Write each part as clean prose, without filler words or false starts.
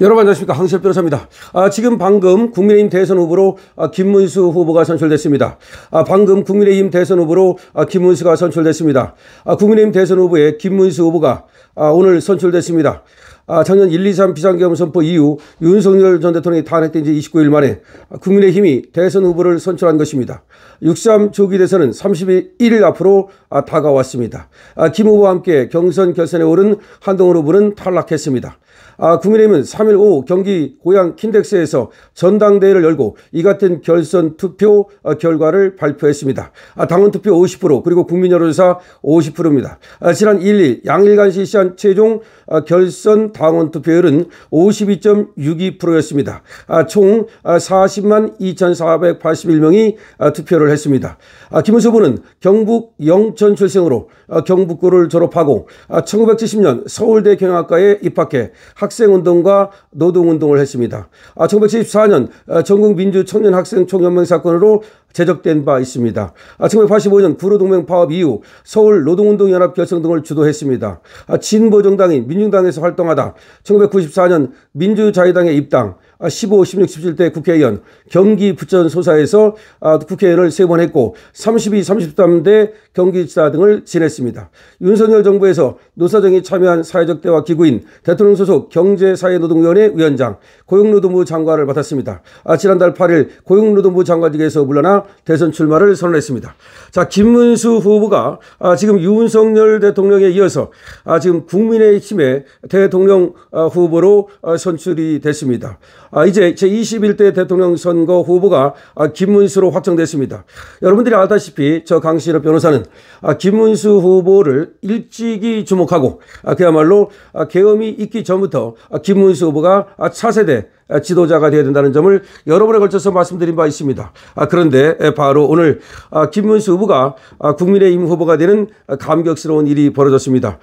여러분 안녕하십니까, 황시엽 변호사입니다. 지금 방금 국민의힘 대선 후보로 김문수 후보가 선출됐습니다. 방금 국민의힘 대선 후보로 김문수가 선출됐습니다. 국민의힘 대선 후보의 김문수 후보가 오늘 선출됐습니다. 작년 1.23 비상계엄 선포 이후 윤석열 전 대통령이 탄핵된 지 29일 만에 국민의힘이 대선 후보를 선출한 것입니다. 6.3 조기 대선은 31일 앞으로 다가왔습니다. 김 후보와 함께 경선 결선에 오른 한동훈 후보는 탈락했습니다. 국민의힘은 3일 오후 경기 고양 킨덱스에서 전당대회를 열고 이 같은 결선 투표 결과를 발표했습니다. 당원 투표 50% 그리고 국민 여론조사 50%입니다. 지난 1일 양일간 실시한 최종 결선 당원 투표율은 52.62%였습니다. 총 40만 2,481명이 투표를 했습니다. 김문수 후보는 경북 영천 출생으로 경북고를 졸업하고 1970년 서울대 경영학과에 입학해 학생운동과 노동운동을 했습니다. 1974년 전국민주청년학생총연맹 사건으로 제적된 바 있습니다. 1985년 구로동맹 파업 이후 서울 노동운동연합 결성 등을 주도했습니다. 진보정당인 민중당에서 활동하다 1994년 민주자유당에 입당, 15, 16, 17대 국회의원, 경기 부천소사에서 국회의원을 3번 했고 32, 33대 경기지사 등을 지냈습니다. 윤석열 정부에서 노사정이 참여한 사회적 대화 기구인 대통령 소속 경제사회노동위원회 위원장, 고용노동부 장관을 맡았습니다. 지난달 8일 고용노동부 장관직에서 물러나 대선 출마를 선언했습니다. 자, 김문수 후보가 지금 윤석열 대통령에 이어서 지금 국민의힘의 대통령 후보로 선출이 됐습니다. 이제 제21대 대통령 선거 후보가 김문수로 확정됐습니다. 여러분들이 알다시피 저 강신업 변호사는 김문수 후보를 일찍이 주목하고 그야말로 계엄이 있기 전부터 김문수 후보가 차세대 지도자가 되어야 된다는 점을 여러 번에 걸쳐서 말씀드린 바 있습니다. 그런데 바로 오늘 김문수 후보가 국민의힘 후보가 되는 감격스러운 일이 벌어졌습니다.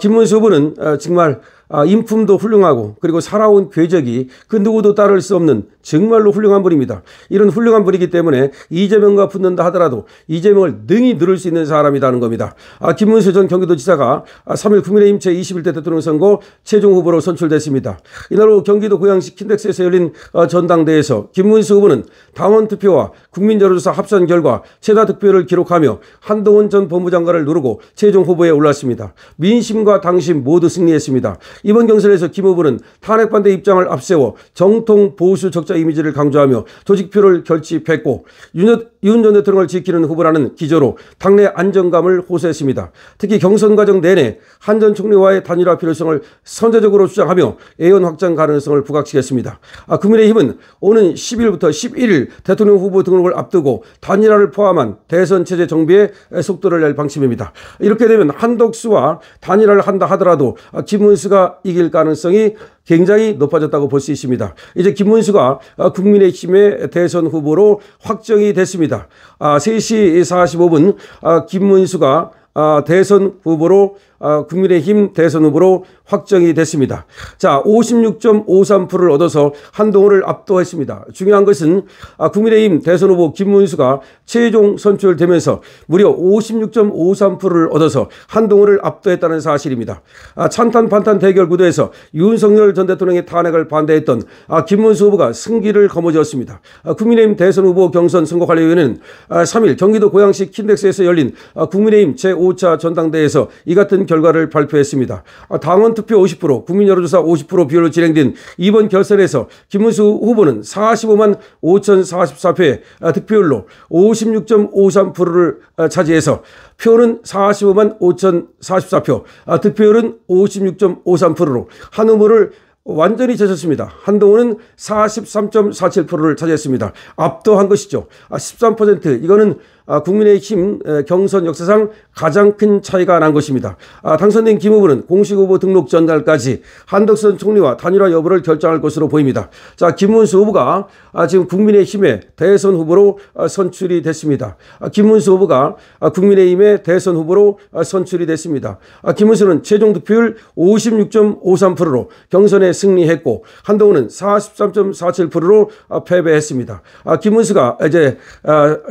김문수 후보는 정말 인품도 훌륭하고 그리고 살아온 궤적이 그 누구도 따를 수 없는 정말로 훌륭한 분입니다. 이런 훌륭한 분이기 때문에 이재명과 붙는다 하더라도 이재명을 능히 누를 수 있는 사람이라는 겁니다. 김문수 전 경기도지사가 3일 국민의힘 제21대 대통령 선거 최종 후보로 선출됐습니다. 이날 오후 경기도 고양시 킨덱스에서 열린 전당대회에서 김문수 후보는 당원 투표와 국민 여론조사 합산 결과 최다 득표를 기록하며 한동훈 전 법무장관을 누르고 최종 후보에 올랐습니다. 민심과 당심 모두 승리했습니다. 이번 경선에서 김 후보는 탄핵 반대 입장을 앞세워 정통 보수 적자 이미지를 강조하며 조직표를 결집했고 윤 전 대통령을 지키는 후보라는 기조로 당내 안정감을 호소했습니다. 특히 경선 과정 내내 한 전 총리와의 단일화 필요성을 선제적으로 주장하며 예언 확장 가능성을 부각시켰습니다. 국민의힘은 오는 10일부터 11일 대통령 후보 등록을 앞두고 단일화를 포함한 대선 체제 정비에 속도를 낼 방침입니다. 이렇게 되면 한덕수와 단일화를 한다 하더라도 김문수가 이길 가능성이 굉장히 높아졌다고 볼 수 있습니다. 이제 김문수가 국민의힘의 대선 후보로 확정이 됐습니다. 3시 45분 김문수가 대선 후보로 국민의힘 대선 후보로 확정이 됐습니다. 자, 56.53%를 얻어서 한동훈을 압도했습니다. 중요한 것은 국민의힘 대선 후보 김문수가 최종 선출되면서 무려 56.53%를 얻어서 한동훈을 압도했다는 사실입니다. 찬탄 반탄 대결 구도에서 윤석열 전 대통령의 탄핵을 반대했던 김문수 후보가 승기를 거머쥐었습니다. 국민의힘 대선 후보 경선 선거관리위원회는 3일 경기도 고양시 킨덱스에서 열린 국민의힘 제5차 전당대회에서 이 같은 결과를 발표했습니다. 당원 투표 50%, 국민 여론조사 50% 비율로 진행된 이번 결선에서 김문수 후보는 45만 5,044표의 득표율로 56.53%를 차지해서 표는 45만 5,044표, 득표율은 56.53%로 한 후보를 완전히 제쳤습니다. 한동훈은 43.47%를 차지했습니다. 압도한 것이죠. 13%, 이거는 국민의힘 경선 역사상 가장 큰 차이가 난 것입니다. 당선된 김 후보는 공식 후보 등록 전날까지 한덕수 총리와 단일화 여부를 결정할 것으로 보입니다. 자, 김문수 후보가 지금 국민의힘의 대선 후보로 선출이 됐습니다. 김문수 후보가 국민의힘의 대선 후보로 선출이 됐습니다. 김문수는 최종 득표율 56.53%로 경선에 승리했고 한동훈은 43.47%로 패배했습니다. 김문수가 이제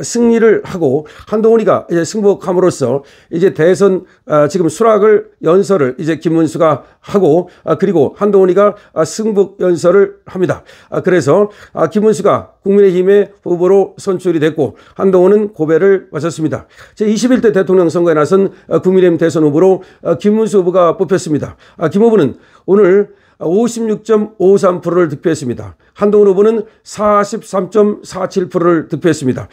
승리를 하고 하고 한동훈이가 이제 승복함으로써 이제 대선 지금 수락을 연설을 이제 김문수가 하고 그리고 한동훈이가 승복 연설을 합니다. 그래서 김문수가 국민의힘의 후보로 선출이 됐고 한동훈은 고배를 마쳤습니다. 제21대 대통령 선거에 나선 국민의힘 대선 후보로 김문수 후보가 뽑혔습니다. 김 후보는 오늘 56.53%를 득표했습니다. 한동훈 후보는 43.47%를 득표했습니다.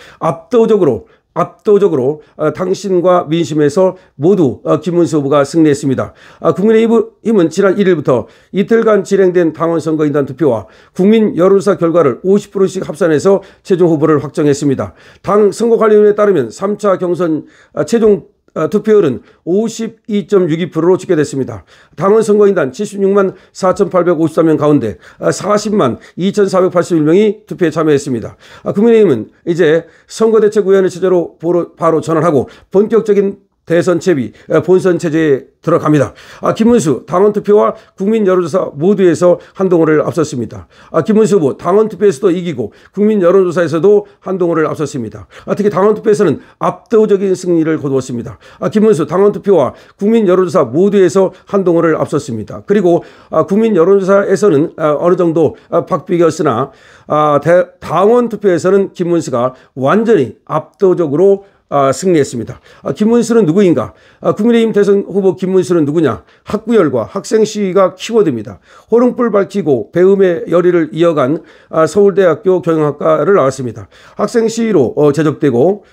압도적으로 당신과 민심에서 모두 김문수 후보가 승리했습니다. 국민의힘은 지난 1일부터 이틀간 진행된 당원선거인단 투표와 국민 여론조사 결과를 50%씩 합산해서 최종 후보를 확정했습니다. 당 선거관리위원회에 따르면 3차 경선 최종 투표율은 52.62%로 집계됐습니다. 당원 선거인단 76만 4,853명 가운데 40만 2,481명이 투표에 참여했습니다. 국민의힘은 이제 선거대책위원회 체제로 바로 전환하고 본격적인 대선 채비, 본선 체제에 들어갑니다. 김문수 당원 투표와 국민 여론조사 모두에서 한동훈을 앞섰습니다. 김문수 후보 당원 투표에서도 이기고 국민 여론조사에서도 한동훈을 앞섰습니다. 특히 당원 투표에서는 압도적인 승리를 거두었습니다. 김문수 당원 투표와 국민 여론조사 모두에서 한동훈을 앞섰습니다. 그리고 국민 여론조사에서는 어느 정도 박빙이었으나 당원 투표에서는 김문수가 완전히 압도적으로 승리했습니다. 김문수는 누구인가? 국민의힘 대선 후보 김문수는 누구냐? 학구열과 학생 시위가 키워드입니다. 호롱불 밝히고 배움의 열의를 이어간 서울대학교 경영학과를 나왔습니다. 학생 시위로 제적되고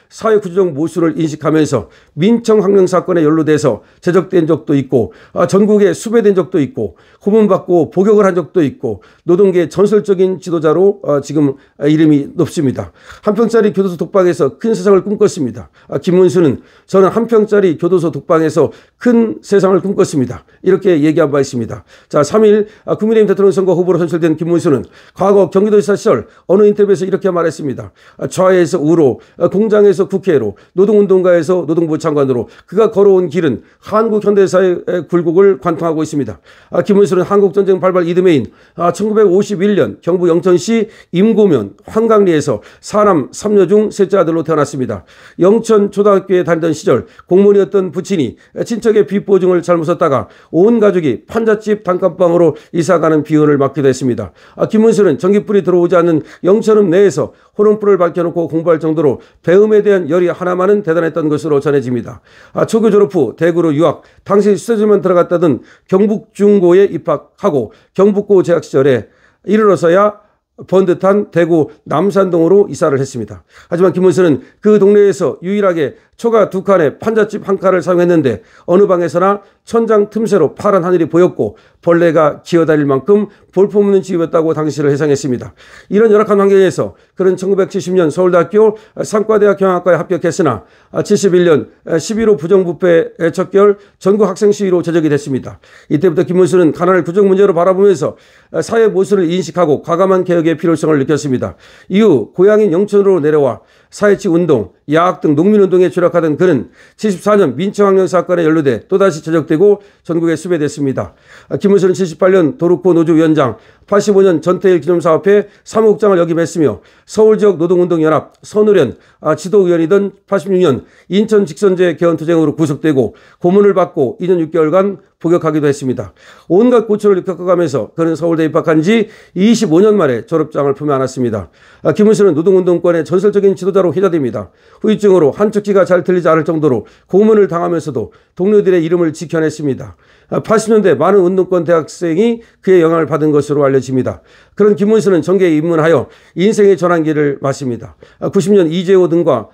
사회구조적 모순을 인식하면서 민청학령 사건에 연루돼서 제적된 적도 있고 전국에 수배된 적도 있고 고문받고 복역을 한 적도 있고 노동계 전설적인 지도자로 지금 이름이 높습니다. 한 평짜리 교도소 독방에서 큰 세상을 꿈꿨습니다. 김문수는 저는 한 평짜리 교도소 독방에서 큰 세상을 꿈꿨습니다. 이렇게 얘기한 바 있습니다. 3일 국민의힘 대통령 선거 후보로 선출된 김문수는 과거 경기도지사 시절 어느 인터뷰에서 이렇게 말했습니다. 좌에서 우로, 공장에서 국회로, 노동운동가에서 노동부 장관으로 그가 걸어온 길은 한국 현대사의 굴곡을 관통하고 있습니다. 김문수는 한국전쟁 발발 이듬해인 1951년 경북 영천시 임고면 황강리에서 사남 3녀 중 셋째 아들로 태어났습니다. 영천 초등학교에 다니던 시절 공무원이었던 부친이 친척의 빚 보증을 잘못 썼다가 온 가족이 판잣집 단칸방으로 이사가는 비운을 맞기도 했습니다. 김문수는 전기불이 들어오지 않는 영천읍 내에서 호롱불을 밝혀놓고 공부할 정도로 배움에 대한 열이 하나만은 대단했던 것으로 전해집니다. 초교 졸업 후 대구로 유학, 당시 수세지만 들어갔다던 경북중고에 입학하고 경북고 재학 시절에 이르러서야 번듯한 대구 남산동으로 이사를 했습니다. 하지만 김문수는 그 동네에서 유일하게 초가 2칸에 판잣집 1칸을 사용했는데 어느 방에서나 천장 틈새로 파란 하늘이 보였고 벌레가 기어다닐 만큼 볼품없는 집이었다고 당시를 해상했습니다. 이런 열악한 환경에서 그는 1970년 서울대학교 상과대학 경영학과에 합격했으나 71년 11.5 부정부패 척결 전국 학생 시위로 제적이 됐습니다. 이때부터 김문수는 가난을 구정 문제로 바라보면서 사회 모순을 인식하고 과감한 개혁의 필요성을 느꼈습니다. 이후 고향인 영천으로 내려와 사회치 운동, 야학 등 농민운동에 주력하던 그는 74년 민청학령 사건에 연루돼 또다시 제적되고 전국에 수배됐습니다. 김문수는 78년 도루코 노조위원장, 85년 전태일 기념사업회 사무국장을 역임했으며 서울지역 노동운동연합 선우련 지도위원이던 86년 인천 직선제 개헌투쟁으로 구속되고 고문을 받고 2년 6개월간 복역하기도 했습니다. 온갖 고초를 겪어가면서 그는 서울대에 입학한 지 25년 만에 졸업장을 품에 안았습니다. 김문수는 노동운동권의 전설적인 지도자로 회자됩니다. 후유증으로 한쪽 귀가 잘 들리지 않을 정도로 고문을 당하면서도 동료들의 이름을 지켜냈습니다. 80년대 많은 운동권 대학생이 그의 영향을 받은 것으로 알려집니다. 그런 김문수는 정계에 입문하여 인생의 전환기를 맞습니다. 90년 이재호 등과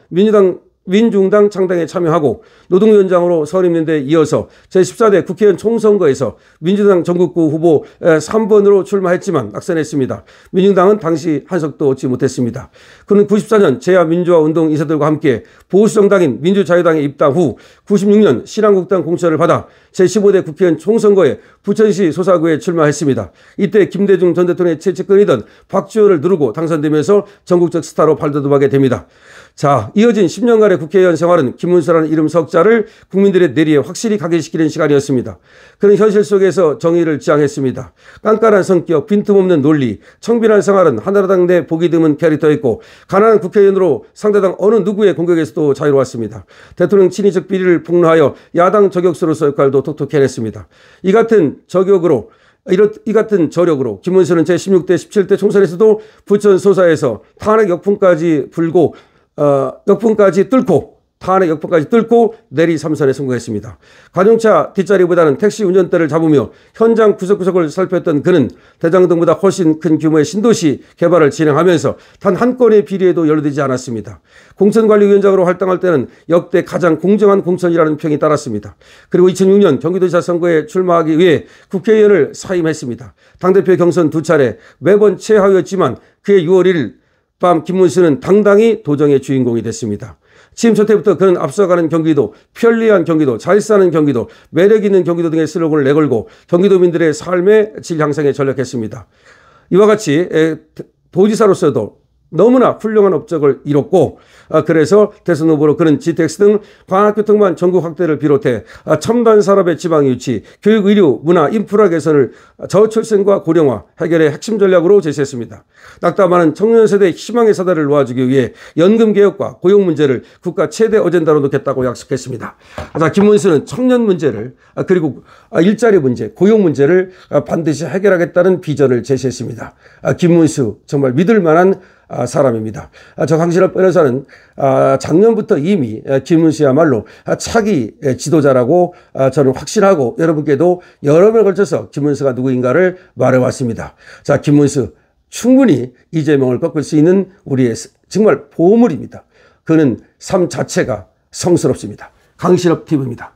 민중당 창당에 참여하고 노동위원장으로 선임된 데 이어서 제14대 국회의원 총선거에서 민주당 전국구 후보 3번으로 출마했지만 낙선했습니다. 민중당은 당시 한 석도 얻지 못했습니다. 그는 94년 제야민주화 운동 인사들과 함께 보수정당인 민주자유당에 입당 후 96년 신한국당 공천을 받아 제15대 국회의원 총선거에 부천시 소사구에 출마했습니다. 이때 김대중 전 대통령의 최측근이던 박지원을 누르고 당선되면서 전국적 스타로 발돋움하게 됩니다. 자, 이어진 10년간의 국회의원 생활은 김문수라는 이름 석자를 국민들의 뇌리에 확실히 각인시키는 시간이었습니다. 그는 현실 속에서 정의를 지향했습니다. 깐깐한 성격, 빈틈없는 논리, 청빈한 생활은 한나라당 내 보기 드문 캐릭터였고 가난한 국회의원으로 상대당 어느 누구의 공격에서도 자유로웠습니다. 대통령 친위적 비리를 폭로하여 야당 저격수로서 역할도 톡톡히 해냈습니다. 이 같은 저력으로 김문수는 제16대 17대 총선에서도 부천 소사에서 탄핵 역풍까지 뚫고 내리 3선에 성공했습니다. 관용차 뒷자리보다는 택시 운전대를 잡으며 현장 구석구석을 살폈던 그는 대장동보다 훨씬 큰 규모의 신도시 개발을 진행하면서 단 한 건의 비리에도 연루되지 않았습니다. 공천관리위원장으로 활동할 때는 역대 가장 공정한 공천이라는 평이 따랐습니다. 그리고 2006년 경기도지사 선거에 출마하기 위해 국회의원을 사임했습니다. 당대표 경선 2차례 매번 최하위였지만 그해 6월 1일 밤 김문수는 당당히 도정의 주인공이 됐습니다. 취임 첫 해부터 그는 앞서가는 경기도, 편리한 경기도, 잘 사는 경기도, 매력 있는 경기도 등의 슬로건을 내걸고 경기도민들의 삶의 질 향상에 전력했습니다. 이와 같이 도지사로서도 너무나 훌륭한 업적을 이뤘고 그래서 대선 후보로 그는 GTX 등 광학교통망 전국 확대를 비롯해 첨단 산업의 지방 유치, 교육, 의료, 문화, 인프라 개선을 저출생과 고령화 해결의 핵심 전략으로 제시했습니다. 낙담하는 청년 세대의 희망의 사다를 놓아주기 위해 연금 개혁과 고용 문제를 국가 최대 어젠다로 놓겠다고 약속했습니다. 자, 김문수는 청년 문제를 그리고 일자리 문제, 고용 문제를 반드시 해결하겠다는 비전을 제시했습니다. 김문수 정말 믿을 만한 사람입니다. 저 강신업 변호사는 작년부터 이미 김문수야말로 차기 지도자라고 저는 확신하고 여러분께도 여러 번에 걸쳐서 김문수가 누구인가를 말해왔습니다. 자, 김문수 충분히 이재명을 꺾을 수 있는 우리의 정말 보물입니다. 그는 삶 자체가 성스럽습니다. 강신업 TV입니다.